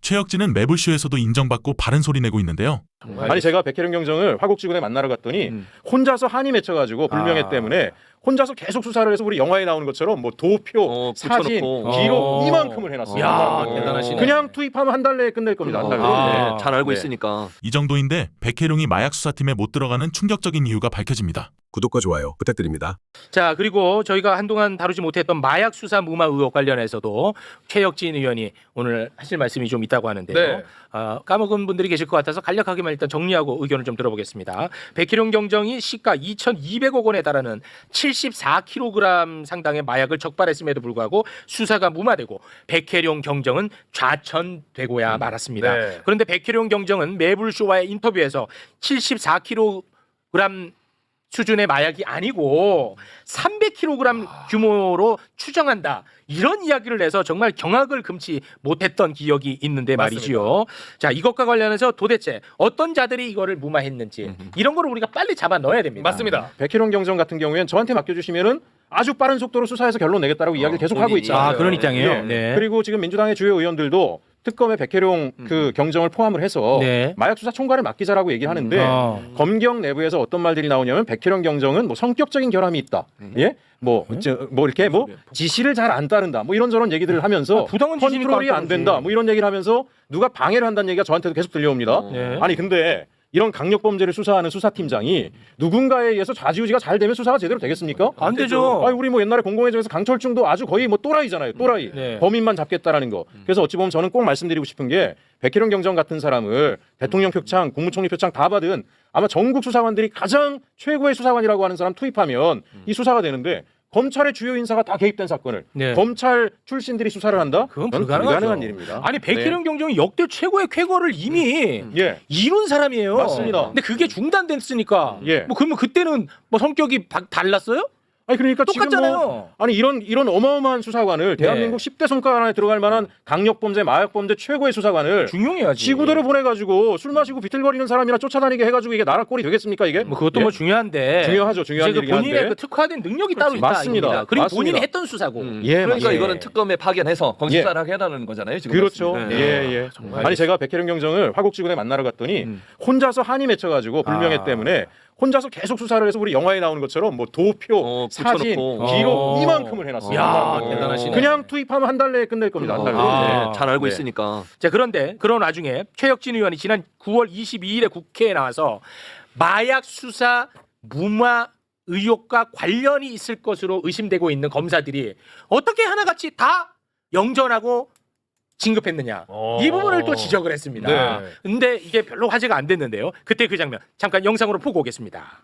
최혁진은 매불쇼에서도 인정받고 바른 소리 내고 있는데요. 아니 제가 백혜령 경정을 화곡지구에 만나러 갔더니 혼자서 한이 맺혀가지고 불명예 때문에 혼자서 계속 수사를 해서 우리 영화에 나오는 것처럼 뭐 도표, 사진, 기록 이만큼을 해놨습니다. 야, 대단하시네. 그냥 투입하면 한 달 내에 끝낼 겁니다. 한 달 내에. 잘 알고 네. 있으니까. 이 정도인데 백혜룡이 마약 수사팀에 못 들어가는 충격적인 이유가 밝혀집니다. 구독과 좋아요 부탁드립니다. 자, 그리고 저희가 한동안 다루지 못했던 마약 수사 무마 의혹 관련해서도 최혁진 의원이 오늘 하실 말씀이 좀 있다고 하는데요. 네. 까먹은 분들이 계실 것 같아서 간략하게만 일단 정리하고 의견을 좀 들어보겠습니다. 백희룡 경정이 시가 2,200억 원에 달하는 74kg 상당의 마약을 적발했음에도 불구하고 수사가 무마되고 백혜룡 경정은 좌천되고야 말았습니다. 네. 그런데 백혜룡 경정은 매불쇼와의 인터뷰에서 74kg 수준의 마약이 아니고 300kg 규모로 추정한다. 이런 이야기를 해서 정말 경악을 금치 못했던 기억이 있는데 말이지요. 자, 이것과 관련해서 도대체 어떤 자들이 이거를 무마했는지 이런 거를 우리가 빨리 잡아 넣어야 됩니다. 맞습니다. 백혜령 경정 같은 경우에는 저한테 맡겨주시면은 아주 빠른 속도로 수사해서 결론 내겠다라고 이야기를 계속 하고 있잖아요. 그런 입장이에요. 네. 네. 그리고 지금 민주당의 주요 의원들도 특검에 백혜룡 그 경정을 포함을 해서 네. 마약 수사 총괄을 맡기자라고 얘기를 하는데 검경 내부에서 어떤 말들이 나오냐면 백혜룡 경정은 뭐 성격적인 결함이 있다. 예? 뭐 이렇게 뭐 지시를 잘 안 따른다. 뭐 이런저런 얘기들을 하면서 부당한 지시니까 컨트롤이 안 안 된다. 뭐 이런 얘기를 하면서 누가 방해를 한다는 얘기가 저한테도 계속 들려옵니다. 네. 아니 근데 이런 강력범죄를 수사하는 수사팀장이 누군가에 의해서 좌지우지가 잘 되면 수사가 제대로 되겠습니까? 안 되죠. 아니 우리 뭐 옛날에 공공의정에서 강철중도 아주 거의 뭐 또라이잖아요. 또라이. 네. 범인만 잡겠다라는 거. 그래서 어찌 보면 저는 꼭 말씀드리고 싶은 게 백혜령 경정 같은 사람을 대통령 표창, 국무총리 표창 다 받은 아마 전국 수사관들이 가장 최고의 수사관이라고 하는 사람 투입하면 이 수사가 되는데 검찰의 주요 인사가 다 개입된 사건을 네. 검찰 출신들이 수사를 한다? 그건 저는 불가능하죠. 불가능한 일입니다. 아니 백희룡 경정이 역대 최고의 쾌거를 이미 예. 이룬 사람이에요. 맞습니다. 근데 그게 중단됐으니까. 예. 뭐 그러면 그때는 뭐 성격이 달랐어요? 아니 그러니까 똑같잖아요. 지금 뭐 아니 이런 어마어마한 수사관을 대한민국 10대 손가락 안에 들어갈 만한 강력범죄, 마약범죄 최고의 수사관을 중용해야지. 지구대로 보내가지고 술 마시고 비틀거리는 사람이나 쫓아다니게 해가지고 이게 나라 꼴이 되겠습니까 이게? 뭐 그것도 예? 뭐 중요한데. 중요하죠. 중요한 이제 그 일이긴 본인의 한데. 그 특화된 능력이 따로 있다. 맞습니다. 아닙니다. 그리고 맞습니다. 본인이 했던 수사고. 예, 그러니까 맞습니다. 이거는 특검에 파견해서 검수사를 하게 해달라는 거잖아요. 지금 그렇죠. 말씀이. 예. 아니 제가 백혜령 경정을 화곡지구에 만나러 갔더니 혼자서 한이 맺혀가지고 불명예 때문에 혼자서 계속 수사를 해서 우리 영화에 나오는 것처럼 뭐 도표, 사진, 붙여놓고. 기록 이만큼을 해놨습니다. 야, 대단하시네. 그냥 투입하면 한 달 내에 끝낼 겁니다. 한 달 내에. 잘 알고 네. 있으니까. 자, 그런데 그런 와중에 최혁진 의원이 지난 9월 22일에 국회에 나와서 마약 수사 무마 의혹과 관련이 있을 것으로 의심되고 있는 검사들이 어떻게 하나같이 다 영전하고 진급했느냐. 이 부분을 또 지적을 했습니다. 네. 근데 이게 별로 화제가 안 됐는데요. 그때 그 장면 잠깐 영상으로 보고 오겠습니다.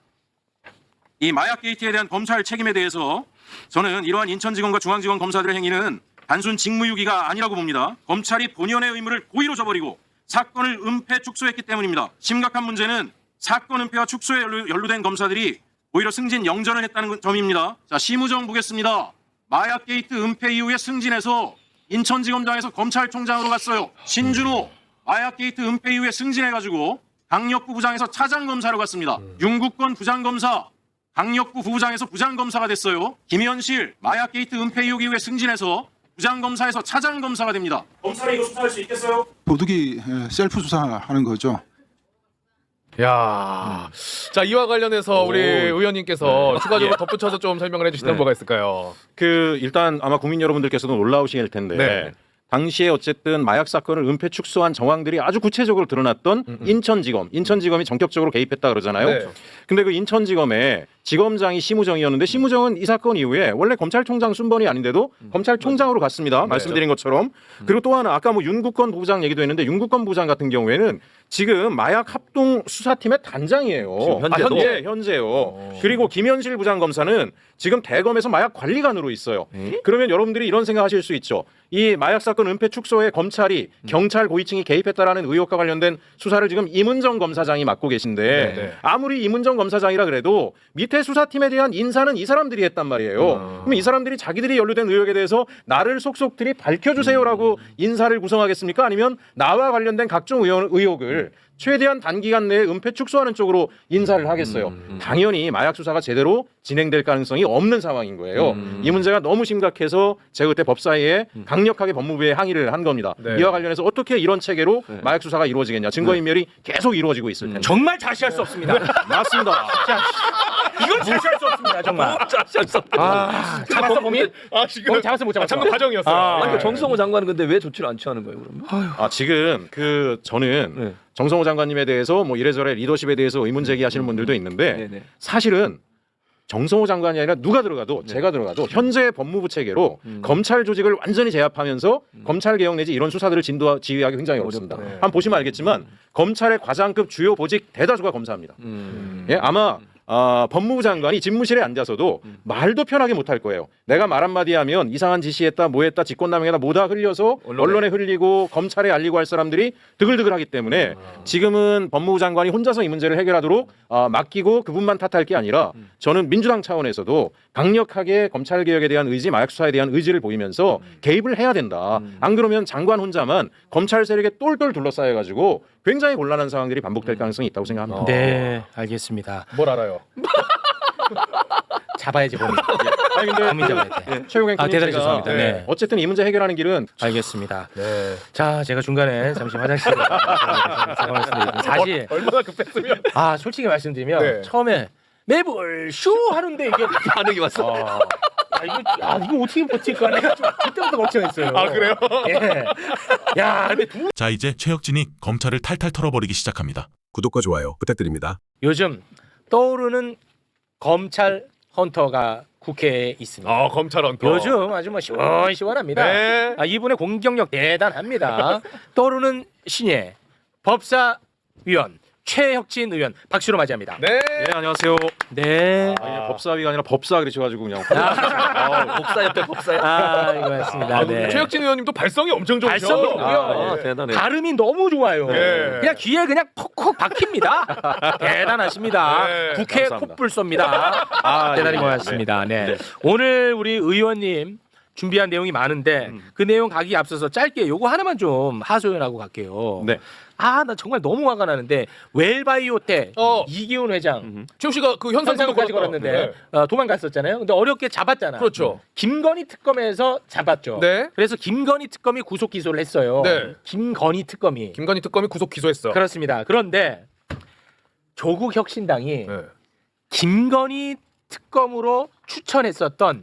이 마약 게이트에 대한 검찰 책임에 대해서 저는 이러한 인천지검과 중앙지검 검사들의 행위는 단순 직무유기가 아니라고 봅니다. 검찰이 본연의 의무를 고의로 저버리고 사건을 은폐 축소했기 때문입니다. 심각한 문제는 사건 은폐와 축소에 연루된 검사들이 오히려 승진 영전을 했다는 점입니다. 자, 심우정 보겠습니다. 마약 게이트 은폐 이후에 승진해서 인천지검장에서 검찰총장으로 갔어요. 신준호 마약 게이트 은폐 이후에 승진해가지고 강력부 부장에서 차장검사로 갔습니다. 윤국권 부장검사 강력부 부부장에서 부장검사가 됐어요. 김현실 마약 게이트 은폐 의혹 이후에 승진해서 부장검사에서 차장검사가 됩니다. 검찰이 이거 수사할 수 있겠어요? 도둑이 셀프 수사하는 거죠. 야, 자 이와 관련해서 우리 의원님께서 추가적으로 덧붙여서 좀 설명을 해주시면 뭐가 있을까요? 그 일단 아마 국민 여러분들께서도 놀라우실 텐데 네. 당시에 어쨌든 마약 사건을 은폐 축소한 정황들이 아주 구체적으로 드러났던 인천지검이 전격적으로 개입했다 그러잖아요. 네. 근데 그 인천지검에 지검장이 심우정이었는데 심우정은 이 사건 이후에 원래 검찰총장 순번이 아닌데도 검찰총장으로 갔습니다. 말씀드린 것처럼. 그리고 또 하나 아까 뭐 윤국권 부부장 얘기도 했는데 윤국권 부부장 같은 경우에는 지금 마약 합동 수사팀의 단장이에요. 현재도? 현재요. 그리고 김현실 부장검사는 지금 대검에서 마약 관리관으로 있어요. 그러면 여러분들이 이런 생각하실 수 있죠. 이 마약 사건 은폐 축소에 검찰이 경찰 고위층이 개입했다라는 의혹과 관련된 수사를 지금 임은정 검사장이 맡고 계신데 네. 아무리 임은정 검사장이라 그래도 밑에 밑에 수사팀에 대한 인사는 이 사람들이 했단 말이에요. 그럼 이 사람들이 자기들이 연루된 의혹에 대해서 나를 속속들이 밝혀주세요라고 인사를 구성하겠습니까? 아니면 나와 관련된 각종 의혹을 최대한 단기간 내에 은폐 축소하는 쪽으로 인사를 하겠어요. 당연히 마약 수사가 제대로 진행될 가능성이 없는 상황인 거예요. 이 문제가 너무 심각해서 제가 그때 법사위에 강력하게 법무부에 항의를 한 겁니다. 네. 이와 관련해서 어떻게 이런 체계로 마약 수사가 이루어지겠냐. 증거인멸이 계속 이루어지고 있을 텐데. 정말 자시할 수 없습니다. 맞습니다. 이건 자시할 수 없습니다. 정말. 잡았어 범인? 지금 범인 잡았어 못 잡았어? 참고 과정이었어요. 아니, 정성호 장관은 근데 왜 조치를 안 취하는 거예요, 그러면? 지금 저는 네. 정성호 장관님에 대해서 뭐 이래저래 리더십에 대해서 의문 제기하시는 분들도 있는데 네네. 사실은 정성호 장관이 아니라 누가 들어가도 제가 들어가도 현재 법무부 체계로 검찰 조직을 완전히 제압하면서 검찰 개혁 내지 이런 수사들을 지휘하기 굉장히 어렵습니다. 네. 한번 보시면 알겠지만 검찰의 과장급 주요 보직 대다수가 검사입니다. 예, 아마 법무부 장관이 집무실에 앉아서도 말도 편하게 못할 거예요. 내가 말 한마디 하면 이상한 지시했다 뭐했다 직권남용했다 뭐다 흘려서 언론에 흘리고 검찰에 알리고 할 사람들이 드글드글하기 때문에 지금은 법무부 장관이 혼자서 이 문제를 해결하도록 맡기고 그분만 탓할 게 아니라 저는 민주당 차원에서도 강력하게 검찰개혁에 대한 의지 마약 수사에 대한 의지를 보이면서 개입을 해야 된다. 안 그러면 장관 혼자만 검찰 세력에 똘똘 둘러싸여가지고 굉장히 곤란한 상황들이 반복될 가능성이 있다고 생각합니다. 네, 알겠습니다. 뭘 알아요? 잡아야지 범인. 아니 근데 범인 잡아야 돼. 최고경 대단히 죄송합니다. 네. 어쨌든 이 문제 해결하는 길은 알겠습니다. 네. 자, 제가 중간에 잠시 화장실 잠깐 말씀드리겠습니다. 사실 얼마나 급했으면. 솔직히 말씀드리면 네. 처음에 매불 쇼 하는데 이게 반응이 왔어. 이거 어떻게 버틸까 내가 좀 그때부터 걱정했어요. 그래요? 예. 야, 근데 자, 이제 최혁진이 검찰을 탈탈 털어버리기 시작합니다. 구독과 좋아요 부탁드립니다. 요즘 떠오르는 검찰 헌터가 국회에 있습니다. 검찰 헌터. 요즘 아주 뭐 시원시원합니다. 네. 이분의 공격력 대단합니다. 떠오르는 신예 법사위원 최혁진 의원 박수로 맞이합니다. 네. 네 안녕하세요. 네. 법사위가 아니라 법사 그러셔가지고 그냥 복사 옆에 복사. 이거 맞습니다. 네. 최혁진 의원님도 발성이 엄청 좋으셔. 발성이 좋고요. 대단해. 발음이 너무 좋아요. 네. 그냥 귀에 그냥 콕콕 박힙니다. 대단하십니다. 네, 국회 감사합니다. 콧불 쏩니다. 대단히 고맙습니다. 네. 오늘 우리 의원님 준비한 내용이 많은데 그 내용 가기 앞서서 짧게 요거 하나만 좀 하소연하고 갈게요. 네. 나 정말 너무 화가 나는데 웰바이오테 이기훈 회장 최욱 씨가 그 현상금도 현상금까지 걸었는데 도망갔었잖아요. 근데 어렵게 잡았잖아. 그렇죠. 김건희 특검에서 잡았죠. 네. 그래서 김건희 특검이 구속 기소를 했어요. 네. 김건희 특검이. 김건희 특검이 구속 기소했어. 그렇습니다. 그런데 조국 혁신당이 네. 김건희 특검으로 추천했었던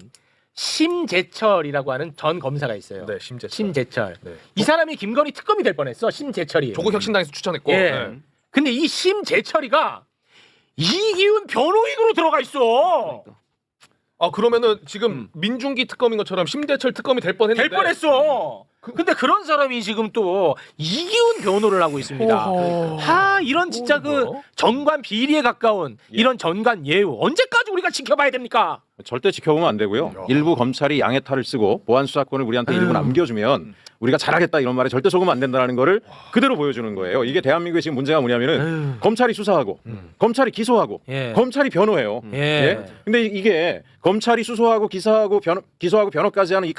심재철이라고 하는 전 검사가 있어요. 네, 심재철. 심재철. 네. 이 사람이 김건희 특검이 될 뻔했어. 심재철이. 조국 혁신당에서 추천했고. 예. 네. 근데 이 심재철이가 이기훈 변호인으로 들어가 있어. 그러면은 지금 민중기 특검인 것처럼 심재철 특검이 될 뻔했는데. 될 뻔했어. 근데 그런 사람이 지금 또 이기훈 변호를 하고 있습니다. 이런 진짜 그 정관 비리에 가까운 이런 전관 예우 언제까지 우리가 지켜봐야 됩니까? 절대 지켜보면 안 되고요. 일부 검찰이 양의 탈을 쓰고 보안 수사권을 우리한테 일부 남겨주면 우리가 잘하겠다 이런 말에 절대 속으면 안 된다는 거를 그대로 보여주는 거예요. 이게 대한민국의 지금 문제가 뭐냐면은 검찰이 수사하고 검찰이 기소하고 예. 검찰이 변호해요. 예. 근데 이게 검찰이 수소하고 기소하고 변호까지 하는 이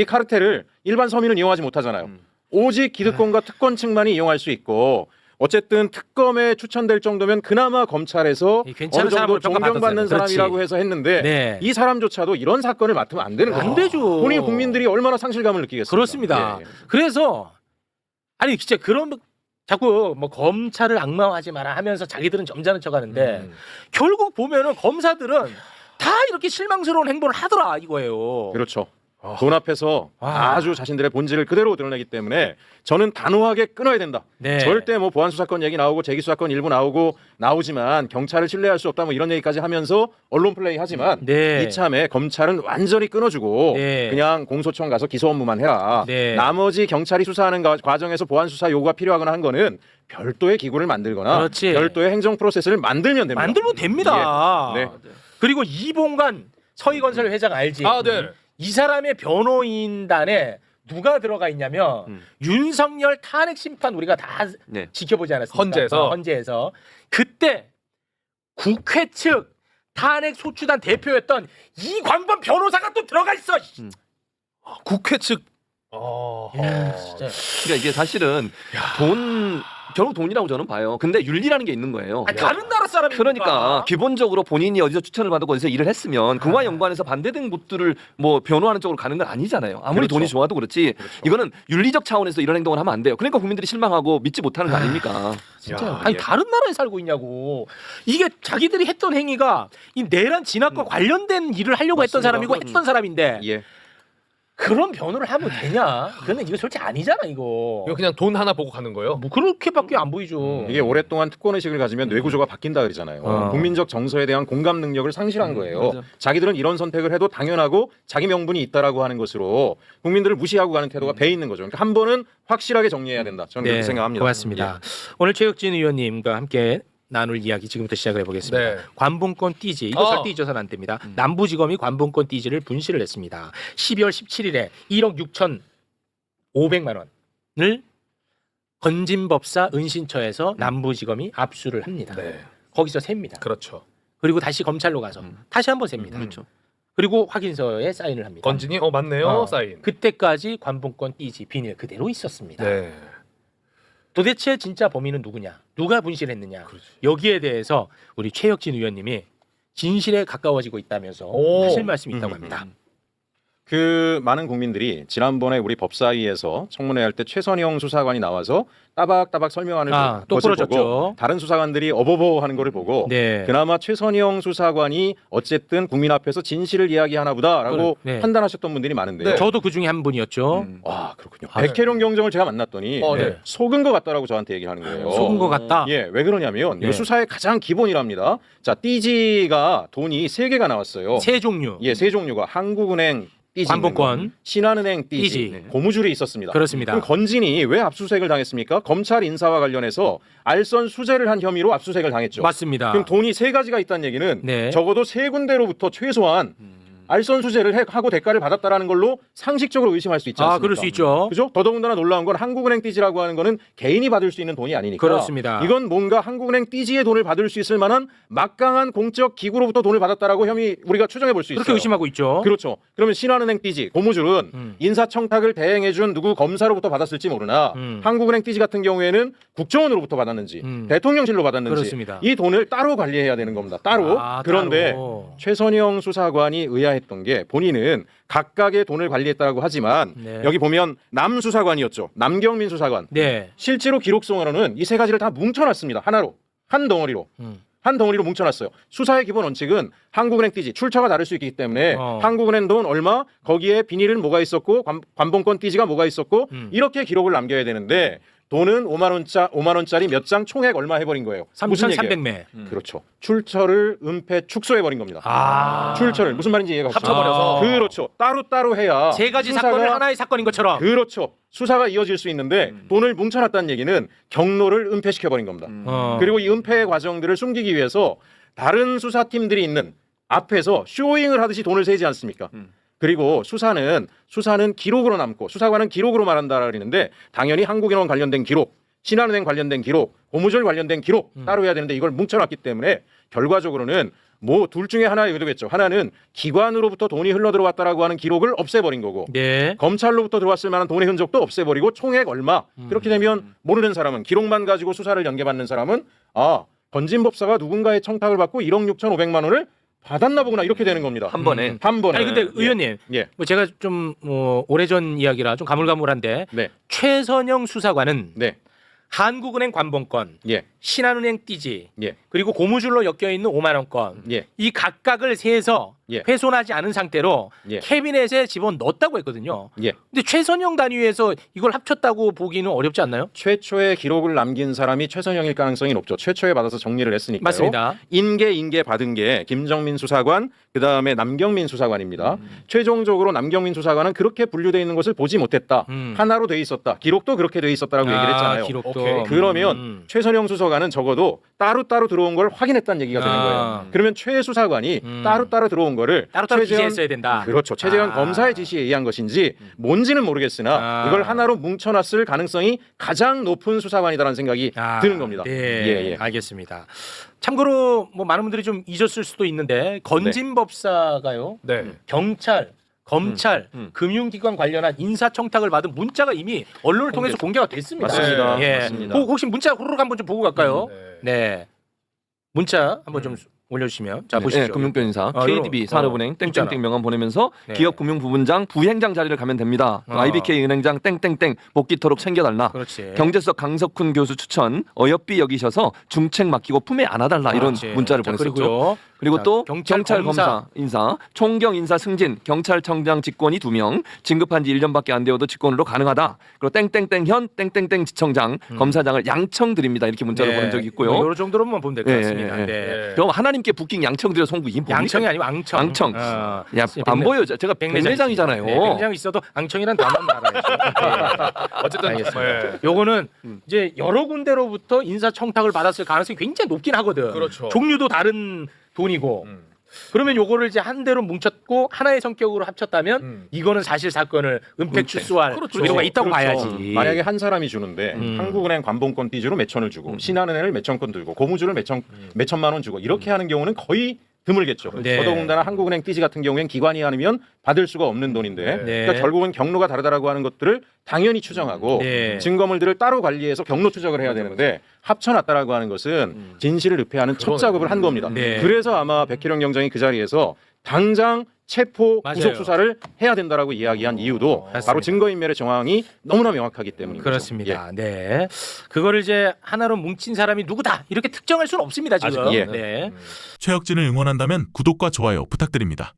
카르텔을 일반 서민은 이용하지 못하잖아요. 오직 기득권과 특권층만이 이용할 수 있고 어쨌든 특검에 추천될 정도면 그나마 검찰에서 괜찮은 어느 정도 사람으로 평가받았어요. 존경받는 그렇지. 사람이라고 해서 했는데 네. 이 사람조차도 이런 사건을 맡으면 안 되는 거죠. 안 되죠. 본인 국민들이 얼마나 상실감을 느끼겠습니까? 그렇습니다. 예, 예. 그래서 아니 진짜 그런 자꾸 뭐 검찰을 악마화하지 마라 하면서 자기들은 점잖은 척하는데 결국 보면은 검사들은 다 이렇게 실망스러운 행동을 하더라 이거예요. 그렇죠. 돈 앞에서 아주 자신들의 본질을 그대로 드러내기 때문에 저는 단호하게 끊어야 된다. 네. 절대 뭐 보안 수사권 얘기 나오고 재기 수사권 일부 나오지만 경찰을 신뢰할 수 없다 뭐 이런 얘기까지 하면서 언론 플레이 하지만 네. 이참에 검찰은 완전히 끊어주고 네. 그냥 공소청 가서 기소 업무만 해라. 네. 나머지 경찰이 수사하는 과정에서 보안 수사 요구가 필요하거나 한 거는 별도의 기구를 만들거나 그렇지. 별도의 행정 프로세스를 만들면 됩니다. 만들면 됩니다. 예. 네. 그리고 이봉관 서희건설 회장 알지? 네. 이 사람의 변호인단에 누가 들어가 있냐면 윤석열 탄핵 심판 우리가 다 네. 지켜보지 않았습니까? 헌재에서. 헌재에서 그때 국회 측 탄핵 소추단 대표였던 이광범 변호사가 또 들어가 있어. 국회 측. 진짜. 그러니까 이게 사실은 결국 돈이라고 저는 봐요. 근데 윤리라는 게 있는 거예요. 아니, 다른 나라 사람이니까. 그러니까 기본적으로 본인이 어디서 추천을 받고 어디서 일을 했으면 그와 연관해서 반대된 곳들을 뭐 변호하는 쪽으로 가는 건 아니잖아요. 아무리 그렇죠. 돈이 좋아도 그렇지. 이거는 윤리적 차원에서 이런 행동을 하면 안 돼요. 그러니까 국민들이 실망하고 믿지 못하는 거 아닙니까? 진짜. 아니 다른 나라에 살고 있냐고. 이게 자기들이 했던 행위가 이 내란 진압과 관련된 일을 하려고 했던 사람이고 했던 사람인데 예. 그런 변호를 하면 되냐? 그런데 이거 솔직히 아니잖아 이거. 이거 그냥 돈 하나 보고 가는 거예요. 뭐 그렇게밖에 안 보이죠. 이게 오랫동안 특권 의식을 가지면 뇌구조가 바뀐다 그러잖아요. 국민적 정서에 대한 공감 능력을 상실한 거예요. 맞아. 자기들은 이런 선택을 해도 당연하고 자기 명분이 있다라고 하는 것으로 국민들을 무시하고 가는 태도가 배 있는 거죠. 그러니까 한 번은 확실하게 정리해야 된다. 저는 그렇게 생각합니다. 고맙습니다. 오늘 최혁진 의원님과 함께 나눌 이야기 지금부터 시작을 해보겠습니다. 네. 관봉권 띠지 이거 절대 잊어서는 안 됩니다. 남부지검이 관봉권 띠지를 분실을 했습니다. 12월 17일에 1억 6,500만 원을 건진법사 은신처에서 남부지검이 압수를 합니다. 네. 거기서 셉니다. 그렇죠. 그리고 다시 검찰로 가서 다시 한번 셉니다. 그렇죠. 그리고 확인서에 사인을 합니다. 건진이 맞네요. 사인. 그때까지 관봉권 띠지 비닐 그대로 있었습니다. 네. 도대체 진짜 범인은 누구냐? 누가 분실했느냐? 그렇지. 여기에 대해서 우리 최혁진 의원님이 진실에 가까워지고 있다면서 오. 하실 말씀이 있다고 합니다. 그 많은 국민들이 지난번에 우리 법사위에서 청문회 할 때 최선영 수사관이 나와서 따박따박 설명하는 또 것을 부러졌죠. 보고 다른 수사관들이 어버버 하는 거를 보고 네. 그나마 최선영 수사관이 어쨌든 국민 앞에서 진실을 이야기하나 보다라고 네. 판단하셨던 분들이 많은데요. 저도 그 중에 한 분이었죠. 와 그렇군요. 아, 백혜룡 경정을 제가 만났더니 네. 속은 것 같다라고 저한테 얘기하는 거예요. 속은 것 같다. 예, 왜 그러냐면 네. 이 수사의 가장 기본이랍니다. 자, 띠지가 돈이 3개가 나왔어요. 세 종류. 예, 세 종류가 한국은행 띠지, 관봉권, 있는 거, 신한은행 띠지, 띠지. 고무줄이 있었습니다. 그렇습니다. 그럼 건진이 왜 압수수색을 당했습니까? 검찰 인사와 관련해서 알선 수재를 한 혐의로 압수수색을 당했죠. 맞습니다. 그럼 돈이 3가지가 있다는 얘기는 네. 적어도 3군데로부터 최소한 알선 수재를 하고 대가를 받았다라는 걸로 상식적으로 의심할 수 있지 않습니까? 그럴 수 있죠. 그죠? 더더군다나 놀라운 건 한국은행 띠지라고 하는 거는 개인이 받을 수 있는 돈이 아니니까. 그렇습니다. 이건 뭔가 한국은행 띠지의 돈을 받을 수 있을 만한 막강한 공적 기구로부터 돈을 받았다라고 혐의 우리가 추정해 볼 수 있어요. 그렇게 의심하고 있죠. 그렇죠. 그러면 신한은행 띠지, 고무줄은 인사청탁을 대행해준 누구 검사로부터 받았을지 모르나 한국은행 띠지 같은 경우에는 국정원으로부터 받았는지 대통령실로 받았는지 그렇습니다. 이 돈을 따로 관리해야 되는 겁니다. 따로. 그런데 따로. 최선영 수사관이 의아했던 게 본인은 각각의 돈을 관리했다고 하지만 네. 여기 보면 남 수사관이었죠. 남경민 수사관. 네. 실제로 기록성으로는 이 3가지를 다 뭉쳐놨습니다. 하나로. 한 덩어리로. 한 덩어리로 뭉쳐놨어요. 수사의 기본 원칙은 한국은행 띠지 출처가 다를 수 있기 때문에 한국은행 돈 얼마 거기에 비닐은 뭐가 있었고 관봉권 띠지가 뭐가 있었고 이렇게 기록을 남겨야 되는데 돈은 5만 원짜리 몇 장 총액 얼마 해버린 거예요. 무슨 얘기예요? 3,300매. 그렇죠. 출처를 은폐 축소해버린 겁니다. 출처를 무슨 말인지 이해가 가시죠? 합쳐버려서. 그렇죠. 따로 해야 세 가지 수사가- 사건을 하나의 사건인 것처럼. 그렇죠. 수사가 이어질 수 있는데 돈을 뭉쳐놨다는 얘기는 경로를 은폐시켜버린 겁니다. 그리고 이 은폐 과정들을 숨기기 위해서 다른 수사팀들이 있는 앞에서 쇼잉을 하듯이 돈을 세지 않습니까? 그리고 수사는 기록으로 남고 수사관은 기록으로 말한다라 그러는데 당연히 한국인원 관련된 기록, 신한은행 관련된 기록, 고무줄 관련된 기록 따로 해야 되는데 이걸 뭉쳐놨기 때문에 결과적으로는 뭐 둘 중에 하나의 의도겠죠. 하나는 기관으로부터 돈이 흘러들어왔다라고 하는 기록을 없애버린 거고 네. 검찰로부터 들어왔을 만한 돈의 흔적도 없애버리고 총액 얼마 그렇게 되면 모르는 사람은 기록만 가지고 수사를 연계받는 사람은 건진법사가 누군가의 청탁을 받고 1억 6,500만 원을 받았나 보구나 이렇게 되는 겁니다. 한 번에. 한 번에. 아니 근데 의원님, 예. 뭐 제가 좀 오래전 이야기라 좀 가물가물한데 네. 최선영 수사관은 네. 한국은행 관봉권, 예. 신한은행 띠지, 예. 그리고 고무줄로 엮여 있는 5만 원권, 예. 이 각각을 세서 예. 훼손하지 않은 상태로 예. 캐비넷에 집어 넣었다고 했거든요. 예. 근데 최선영 단위에서 이걸 합쳤다고 보기는 어렵지 않나요? 최초의 기록을 남긴 사람이 최선영일 가능성이 높죠. 최초에 받아서 정리를 했으니까요. 맞습니다. 인계 받은 게 김정민 수사관, 그다음에 남경민 수사관입니다. 최종적으로 남경민 수사관은 그렇게 분류되어 있는 것을 보지 못했다. 하나로 돼 있었다. 기록도 그렇게 돼 있었다라고 얘기를 했잖아요. 기록도. 오케이. 그러면 최선영 수사관 수사관은 적어도 따로따로 들어온 걸 확인했다는 얘기가 되는 거예요. 그러면 최 수사관이 따로따로 들어온 거를 따로따로 최재현- 기재했어야 된다. 그렇죠. 최재현 검사의 지시에 의한 것인지 뭔지는 모르겠으나 이걸 하나로 뭉쳐놨을 가능성이 가장 높은 수사관이다라는 생각이 드는 겁니다. 네, 예. 알겠습니다. 참고로 뭐 많은 분들이 좀 잊었을 수도 있는데 건진법사가요. 네. 경찰, 검찰, 금융기관 관련한 인사청탁을 받은 문자가 이미 언론을 통해서 공개가 됐습니다. 맞습니다. 예. 맞습니다. 혹시 문자 후루룩 한번 좀 보고 갈까요? 네. 네. 문자 한번 좀 올려주시면 자 보시죠. 네, 금융변인사 KDB 이런, 산업은행 있잖아. 땡땡땡 명함 보내면서 네. 기업금융부분장 부행장 자리를 가면 됩니다. IBK 은행장 땡땡땡 복귀토록 챙겨달라. 그렇지. 경제석 강석훈 교수 추천 어여삐 여기셔서 중책 맡기고 품에 안아달라 이런 그렇지. 문자를 자, 보냈었죠. 그리고요. 그리고 자, 또 경찰 경찰 검사. 검사 인사, 총경 인사 승진, 경찰청장 직권이 2명, 진급한 지 1년밖에 안 되어도 직권으로 가능하다. 그리고 땡땡땡 현 땡땡땡 지청장, 검사장을 양청드립니다. 이렇게 문자를 보낸 적이 있고요. 요 정도로만 보면 될 것 예, 같습니다. 예, 네. 예. 그럼 하나님께 부킹 양청드려 송구 이 뭡니까? 양청이 아니고 앙청. 앙청. 어. 야, 안 보여. 제가 백내장이잖아요. 네, 백내장 있어도 앙청이란 단어는 알아야죠. 어쨌든 알겠습니다. 예. 요거는 이제 여러 군데로부터 인사청탁을 받았을 가능성이 굉장히 높긴 하거든. 그렇죠. 종류도 다른 돈이고. 그러면 요거를 이제 한 대로 뭉쳤고 하나의 성격으로 합쳤다면 이거는 사실 사건을 은폐 출소할 그렇죠. 의도가 있다고 그렇죠. 봐야지. 만약에 한 사람이 주는데 한국은행 관봉권 띠주로 몇 천을 주고 신한은행을 몇 천 건 들고 고무줄을 몇 천만 원 주고 이렇게 하는 경우는 거의 드물겠죠. 네. 더더군다나 한국은행 띠지 같은 경우엔 기관이 아니면 받을 수가 없는 돈인데 네. 그러니까 결국은 경로가 다르다라고 하는 것들을 당연히 추정하고 네. 증거물들을 따로 관리해서 경로 추적을 해야 되는데 합쳐놨다라고 하는 것은 진실을 읍해하는 첫 작업을 한 겁니다. 네. 그래서 아마 백희령 경장이 그 자리에서 당장 체포 맞아요. 구속 수사를 해야 된다라고 이야기한 이유도 맞습니다. 바로 증거인멸의 정황이 너무나 명확하기 때문입니다. 그렇습니다. 네. 그거를 이제 하나로 뭉친 사람이 누구다 이렇게 특정할 수는 없습니다 지금. 아직, 예. 네. 최혁진을 응원한다면 구독과 좋아요 부탁드립니다.